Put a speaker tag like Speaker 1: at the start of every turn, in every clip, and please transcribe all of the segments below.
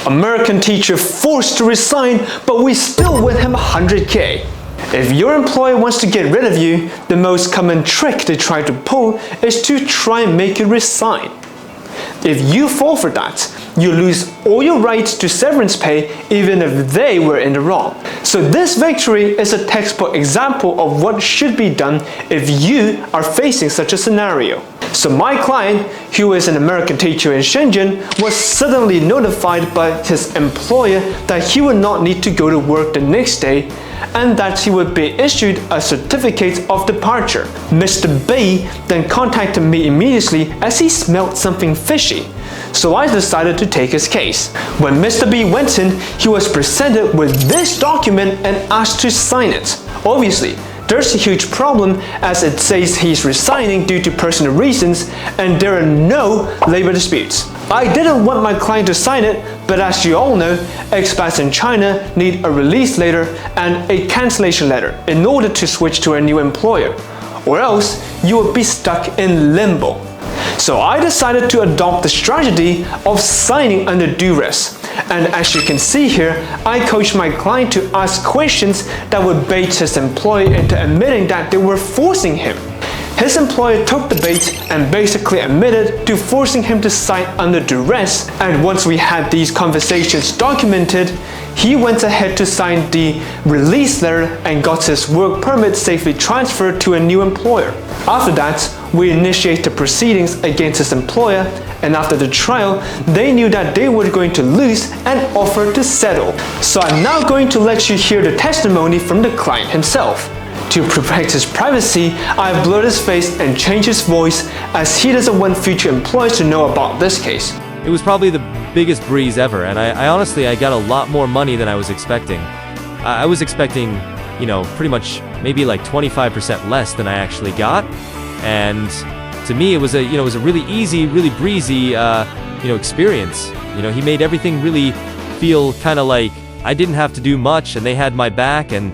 Speaker 1: American teacher forced to resign, but we still win him 100K. If your employer wants to get rid of you, the most common trick they try to pull is to try and make you resign. If you fall for that, you lose all your rights to severance pay even if they were in the wrong. So this victory is a textbook example of what should be done if you are facing such a scenario. So my client, who is an American teacher in Shenzhen, was suddenly notified by his employer that he would not need to go to work the next day and that he would be issued a certificate of departure. Mr. B then contacted me immediately as he smelled something fishy. So I decided to take his case. When Mr. B went in, he was presented with this document and asked to sign it. Obviously, there's a huge problem as it says he's resigning due to personal reasons and there are no labor disputes. I didn't want my client to sign it, but as you all know, expats in China need a release letter and a cancellation letter in order to switch to a new employer, or else you would be stuck in limbo. So I decided to adopt the strategy of signing under duress. And as you can see here, I coached my client to ask questions that would bait his employer into admitting that they were forcing him. His employer took the bait and basically admitted to forcing him to sign under duress, and once we had these conversations documented, he went ahead to sign the release letter and got his work permit safely transferred to a new employer. After that, we initiated proceedings against his employer, and after the trial, they knew that they were going to lose and offered to settle. So I'm now going to let you hear the testimony from the client himself. To protect his privacy, I blurred his face and changed his voice as he doesn't want future employees to know about this case.
Speaker 2: It was probably the biggest breeze ever, and I honestly got a lot more money than I was expecting. I was expecting, pretty much maybe like 25% less than I actually got, and to me it was a really easy, really breezy, experience. He made everything really feel kind of like I didn't have to do much, and they had my back, and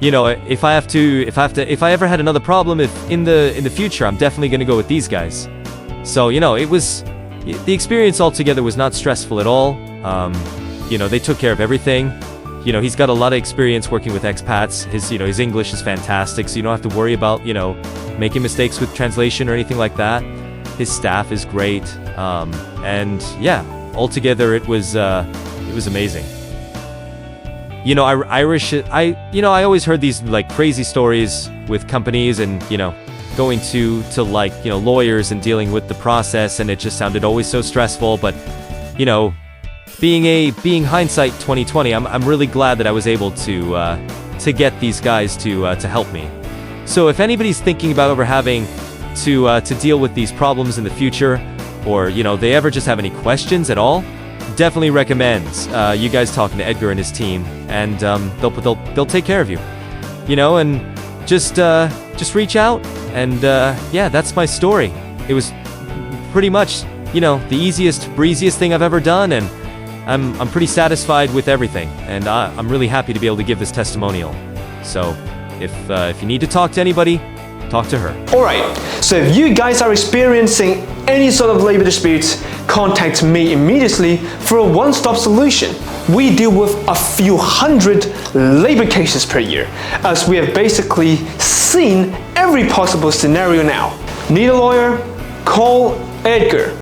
Speaker 2: if I ever had another problem, if in the future, I'm definitely gonna go with these guys. So the experience altogether was not stressful at all. They took care of everything. He's got a lot of experience working with expats. His English is fantastic, so you don't have to worry about making mistakes with translation or anything like that. His staff is great, and yeah, altogether it was amazing. I always heard these like crazy stories with companies and going to lawyers and dealing with the process, and it just sounded always so stressful. But being hindsight 2020, I'm really glad that I was able to get these guys to help me. So if anybody's thinking about ever having to deal with these problems in the future, or they ever just have any questions at all, definitely recommend you guys talking to Edgar and his team, and they'll take care of you. And just reach out, and yeah, that's my story. It was pretty much the easiest, breeziest thing I've ever done, and I'm pretty satisfied with everything, and I'm really happy to be able to give this testimonial. So if you need to talk to anybody, talk to her.
Speaker 1: Alright, so if you guys are experiencing any sort of labor disputes, contact me immediately for a one-stop solution. We deal with a few hundred labor cases per year, as we have basically seen every possible scenario now. Need a lawyer? Call Edgar.